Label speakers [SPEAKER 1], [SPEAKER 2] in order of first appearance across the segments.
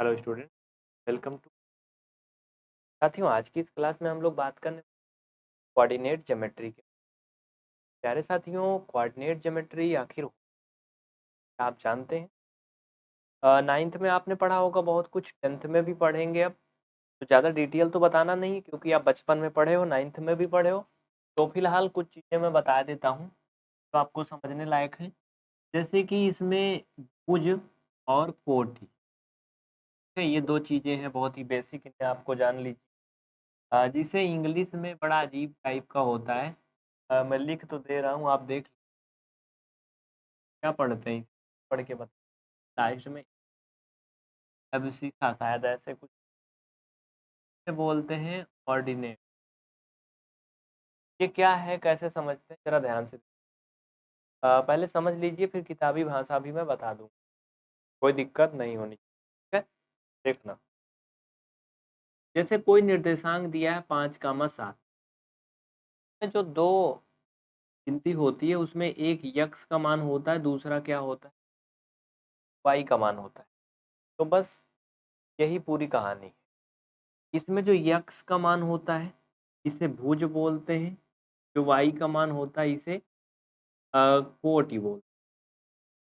[SPEAKER 1] Hello student, welcome to. साथियों, आज की इस क्लास में हम लोग बात करने कोऑर्डिनेट ज्योमेट्री के। प्यारे साथियों, कोऑर्डिनेट ज्योमेट्री आखिर आप जानते हैं? नाइन्थ में आपने पढ़ा होगा बहुत कुछ, टेंथ में भी पढ़ेंगे अब। तो ज़्यादा डिटेल तो बताना नहीं क्योंकि आप बचपन में पढ़े हो, नाइन्थ में भी पढ़े हो। तो फिलहाल कुछ चीज़ें मैं बता देता हूँ तो आपको समझने लायक है। जैसे कि इसमें भुज और कोटि, ठीक है, ये दो चीज़ें हैं बहुत ही बेसिक, इन्हें आपको जान लीजिए। जिसे इंग्लिश में बड़ा अजीब टाइप का होता है। मैं लिख तो दे रहा हूँ, आप देख क्या पढ़ते हैं? पढ़ के बता लास्ट में। एबीसी था शायद, ऐसे कुछ से बोलते हैं ऑर्डिनेट। ये क्या है, कैसे समझते हैं, जरा ध्यान से। पहले समझ लीजिए, फिर किताबी भाषा भी मैं बता दूँ, कोई दिक्कत नहीं होनी चाहिए, ठीक है? देखना, जैसे कोई निर्देशांक दिया है 5, 7 में जो दो गिनती होती है उसमें एक यक्स का मान होता है, दूसरा क्या होता है, वाई का मान होता है। तो बस यही पूरी कहानी है। इसमें जो यक्स का मान होता है इसे भुज बोलते हैं, जो वाई का मान होता है इसे कोटि बोलते हैं।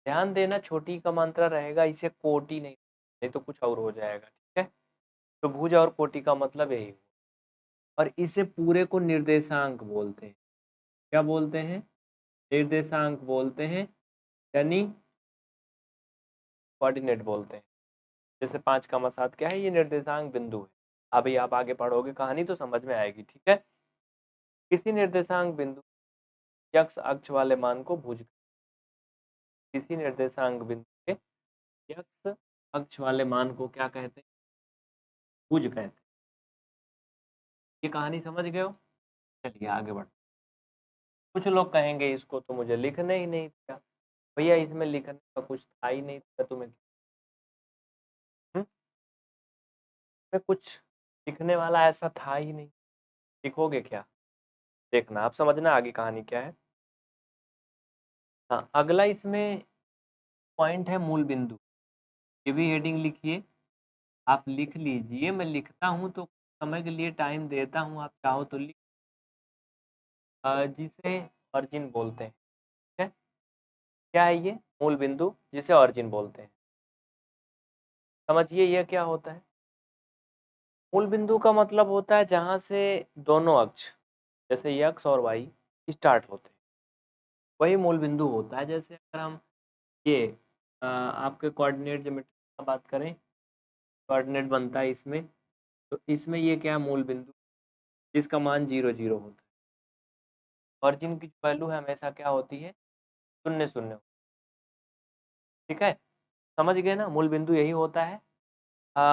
[SPEAKER 1] ध्यान देना, छोटी का मात्रा रहेगा, इसे कोटि नहीं तो कुछ और हो जाएगा, ठीक है? तो भुज और कोटि का मतलब यही हुआ। और इसे पूरे को निर्देशांक बोलते हैं। क्या बोलते हैं? निर्देशांक बोलते हैं, यानी कोऑर्डिनेट बोलते हैं। जैसे 5, 7 क्या है, ये निर्देशांक बिंदु है। अभी आप आगे पढ़ोगे कहानी तो समझ में आएगी, ठीक है? किसी निर्देशांक बिंदु यक्स अक्ष वाले मान को भुज, किसी निर्देशांक बिंदु के यक्स अक्ष वाले मान को क्या कहते हैं? भुज कहते हैं। ये कहानी समझ गए हो? चलिए आगे बढ़ते। कुछ लोग कहेंगे इसको तो मुझे लिखने ही नहीं दिया। भैया इसमें लिखने का कुछ था ही नहीं, तो तुम्हें इसमें कुछ लिखने वाला ऐसा था ही नहीं, लिखोगे क्या? देखना, आप समझना आगे कहानी क्या है। हाँ, अगला इसमें पॉइंट है मूल बिंदु। ये भी हेडिंग लिखिए, आप लिख लीजिए, मैं लिखता हूँ तो समय के लिए टाइम देता हूँ, आप चाहो तो लिख। जिसे ऑरिजिन बोलते हैं, ठीक है? क्या है ये? मूल बिंदु जिसे ऑरिजिन बोलते हैं। समझिए ये क्या होता है। मूल बिंदु का मतलब होता है जहाँ से दोनों अक्ष, जैसे एक्स और वाई, स्टार्ट होते हैं, वही मूल बिंदु होता है। जैसे अगर हम ये आपके कोऑर्डिनेट ज्योमेट्री की बात करें, कोऑर्डिनेट बनता है इसमें, तो इसमें ये क्या है, मूल बिंदु जिसका मान 0, 0 होता है। ऑरिजिन की वैल्यू है हमेशा क्या होती है? 0, 0। ठीक है, समझ गए ना? मूल बिंदु यही होता है।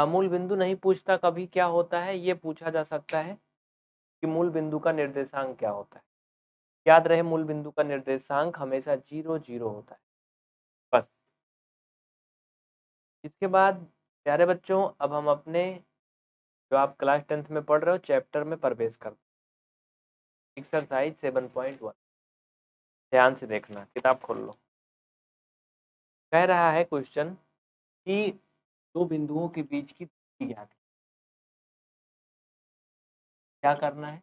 [SPEAKER 1] मूल बिंदु नहीं पूछता कभी क्या होता है, ये पूछा जा सकता है कि मूल बिंदु का निर्देशांक क्या होता है। याद रहे, मूल बिंदु का निर्देशांक हमेशा 0, 0 होता है, बस। इसके बाद प्यारे बच्चों, अब हम अपने जो आप क्लास 10th में पढ़ रहे हो चैप्टर में प्रवेश करते हैं। एक्सरसाइज 7.1, ध्यान से देखना, किताब खोल लो। कह रहा है क्वेश्चन कि दो बिंदुओं के बीच की दूरी ज्ञात कीजिए। क्या करना है?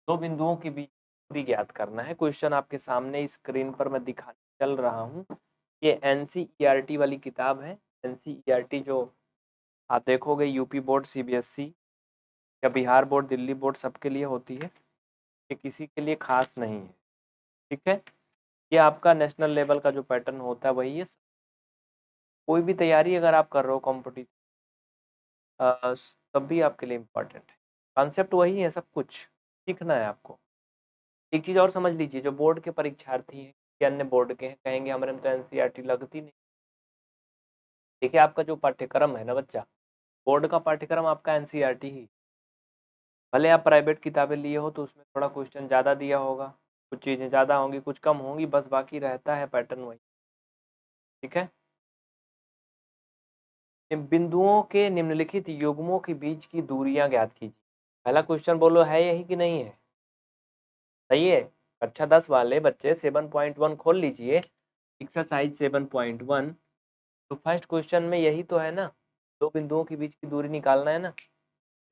[SPEAKER 1] दो बिंदुओं के बीच दूरी ज्ञात करना है। क्वेश्चन आपके सामने स्क्रीन पर मैं दिखा चल रहा हूँ। ये एनसीईआरटी वाली किताब है। एनसीईआरटी जो आप देखोगे यूपी बोर्ड, सीबीएसई या बिहार बोर्ड, दिल्ली बोर्ड, सबके लिए होती है, ये किसी के लिए खास नहीं है, ठीक है? ये आपका नेशनल लेवल का जो पैटर्न होता है वही है। कोई भी तैयारी अगर आप कर रहे हो कॉम्पिटिशन, तब भी आपके लिए इम्पोर्टेंट है। कॉन्सेप्ट वही है, सब कुछ सीखना है आपको। एक चीज़ और समझ लीजिए, जो बोर्ड के परीक्षार्थी हैं या अन्य बोर्ड के हैं, कहेंगे हमारे में तो एनसीईआरटी लगती नहीं। देखिए, आपका जो पाठ्यक्रम है ना बच्चा, बोर्ड का पाठ्यक्रम आपका एनसीईआरटी ही। भले आप प्राइवेट किताबें लिए हो तो उसमें थोड़ा क्वेश्चन ज़्यादा दिया होगा, कुछ चीज़ें ज़्यादा होंगी, कुछ कम होंगी, बस बाकी रहता है पैटर्न वही, ठीक है? इन बिंदुओं के निम्नलिखित युग्मों के बीच की दूरियां ज्ञात कीजिए। पहला क्वेश्चन बोलो, है यही कि नहीं है? सही है। कक्षा 10 वाले बच्चे 7.1 खोल लीजिए, एक्सरसाइज 7.1। तो फर्स्ट क्वेश्चन में यही तो है ना, दो बिंदुओं के बीच की दूरी निकालना है ना।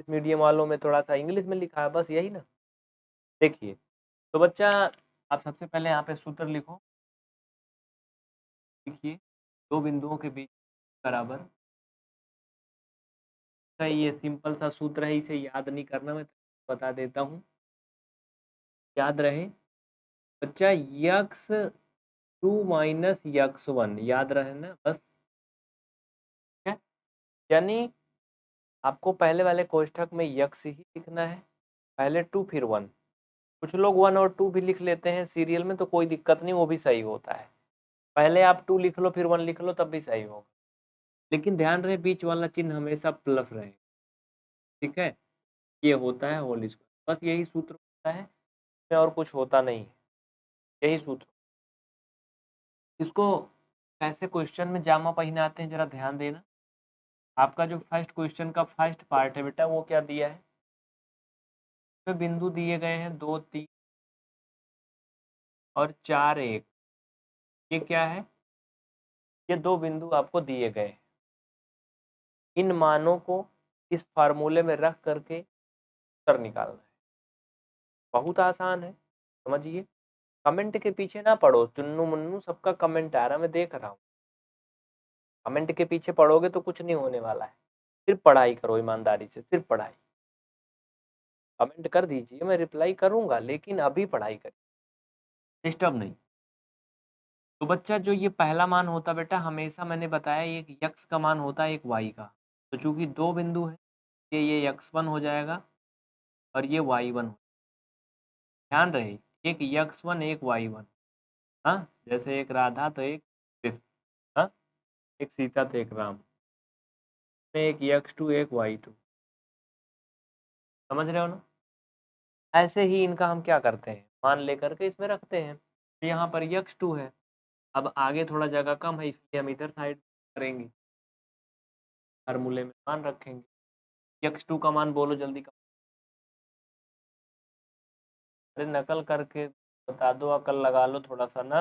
[SPEAKER 1] इस मीडियम वालों में थोड़ा सा इंग्लिश में लिखा है, बस यही ना। देखिए तो बच्चा, आप सबसे पहले यहाँ पे सूत्र लिखो। देखिए दो बिंदुओं के बीच बराबर का ये सिंपल सा सूत्र है, इसे याद नहीं करना, मैं बता देता हूँ, याद रहे बच्चा। X two minus x one, याद रहे ना बस। ठीक है, यानी आपको पहले वाले कोष्ठक में यक्स ही लिखना है, पहले टू फिर वन। कुछ लोग वन और टू भी लिख लेते हैं सीरियल में, तो कोई दिक्कत नहीं, वो भी सही होता है। पहले आप टू लिख लो फिर वन लिख लो, तब भी सही होगा, लेकिन ध्यान रहे बीच वाला चिन्ह हमेशा प्लस रहे। ठीक है, ये होता है होल स्क्वायर, बस यही सूत्र होता है, इसमें और कुछ होता नहीं है, यही सूत्र। इसको कैसे क्वेश्चन में जामा पहनाते हैं जरा ध्यान देना। आपका जो फर्स्ट क्वेश्चन का फर्स्ट पार्ट है बेटा, वो क्या दिया है, इसमें बिंदु दिए गए हैं 2 3 और 4 1। ये क्या है, ये दो बिंदु आपको दिए गए, इन मानों को इस फार्मूले में रख करके उत्तर निकालना है। बहुत आसान है, समझिए। कमेंट के पीछे ना पढ़ो, चुन्नू मुन्नू सबका कमेंट आ रहा है, मैं देख रहा हूँ। कमेंट के पीछे पढ़ोगे तो कुछ नहीं होने वाला है, सिर्फ पढ़ाई करो ईमानदारी से, सिर्फ पढ़ाई। कमेंट कर दीजिए, मैं रिप्लाई करूंगा, लेकिन अभी पढ़ाई करिए, डिस्टर्ब नहीं। तो बच्चा जो ये पहला मान होता बेटा, हमेशा मैंने बताया एक यक्स का मान होता है एक वाई का। तो चूंकि दो बिंदु है, ये यक्स वन हो जाएगा और ये वाई वन। ध्यान रहे, एक यक्स वन एक वाई वन। हाँ, जैसे एक राधा तो एक कृष्ण, हाँ, एक सीता तो एक राम, एक यक्स टू एक वाई टू। समझ रहे हो ना। ऐसे ही इनका हम क्या करते हैं, मान लेकर के इसमें रखते हैं। तो यहाँ पर यक्स टू है, अब आगे थोड़ा जगह कम है, इसलिए हम इधर साइड करेंगे, फार्मूले में मान रखेंगे। यक्स टू का मान बोलो जल्दी का। अरे नकल करके बता दो, अकल लगा लो थोड़ा सा ना।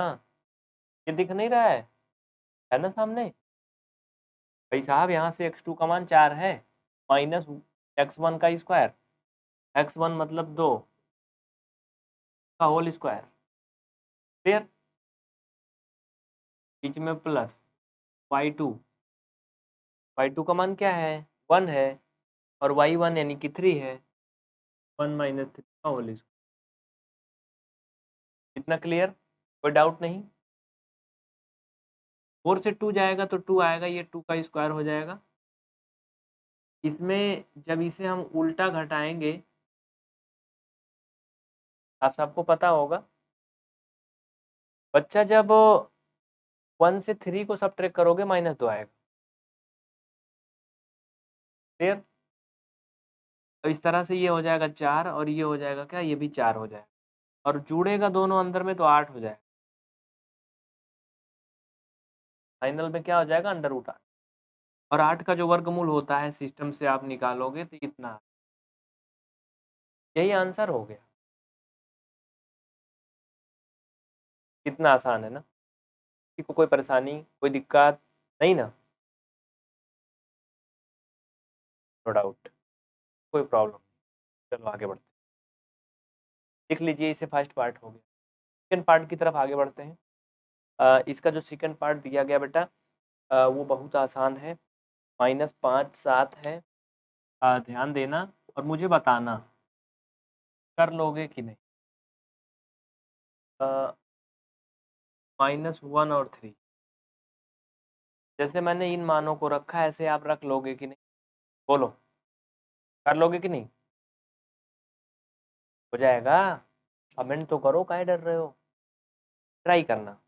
[SPEAKER 1] ये दिख नहीं रहा है ना सामने। भाई साहब यहाँ से x2 का मान 4 है, माइनस x1 का स्क्वायर, x1 मतलब 2 का होल स्क्वायर, फिर बीच में प्लस y2। y2 का मान क्या है, 1 है, और y1 यानी कि 3 है, 1 माइनस 3 का होल स्क्वायर। इतना क्लियर, कोई डाउट नहीं। 4 से 2 जाएगा तो 2 आएगा, ये 2 का स्क्वायर हो जाएगा। इसमें जब इसे हम उल्टा घटाएंगे, आप सबको पता होगा बच्चा, जब 1 से 3 को सब्ट्रैक्ट करोगे -2 आएगा। क्लियर। तो इस तरह से ये हो जाएगा 4 और ये हो जाएगा क्या, ये भी 4 हो जाएगा, और जुड़ेगा दोनों अंदर में तो 8 हो जाएगा। फाइनल में क्या हो जाएगा, √8। और 8 का जो वर्गमूल होता है सिस्टम से आप निकालोगे तो कितना, यही आंसर हो गया। कितना आसान है ना, किसी को कोई परेशानी कोई दिक्कत नहीं ना, नो डाउट, कोई प्रॉब्लम। चलो आगे बढ़ते हैं, लिख लीजिए, इसे फर्स्ट पार्ट हो गया। सेकेंड पार्ट की तरफ आगे बढ़ते हैं। इसका जो सेकेंड पार्ट दिया गया बेटा, वो बहुत आसान है, -5 7 है। ध्यान देना और मुझे बताना कर लोगे कि नहीं। -1 और 3, जैसे मैंने इन मानों को रखा ऐसे आप रख लोगे कि नहीं, बोलो, कर लोगे कि नहीं, हो जाएगा। कमेंट तो करो, काहे डर रहे हो, ट्राई करना।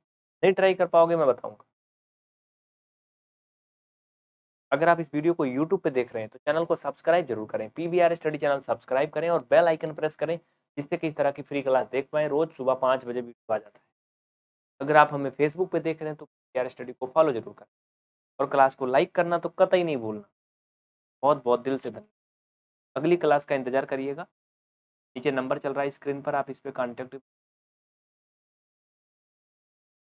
[SPEAKER 1] नहीं ट्राई कर पाओगे मैं बताऊंगा। अगर आप इस वीडियो को यूट्यूब पे देख रहे हैं तो चैनल को सब्सक्राइब जरूर करें, PBR स्टडी चैनल सब्सक्राइब करें और बेल आइकन प्रेस करें, जिससे कि इस तरह की फ्री क्लास देख पाएँ। रोज सुबह 5 बजे वीडियो आ जाता है। अगर आप हमें फेसबुक पे देख रहे हैं तो PBR स्टडी को फॉलो जरूर करें, और क्लास को लाइक करना तो कतई नहीं भूलना। बहुत बहुत दिल से धन्यवाद। अगली क्लास का इंतजार करिएगा, नीचे नंबर चल रहा है स्क्रीन पर, आप इस पर कॉन्टेक्ट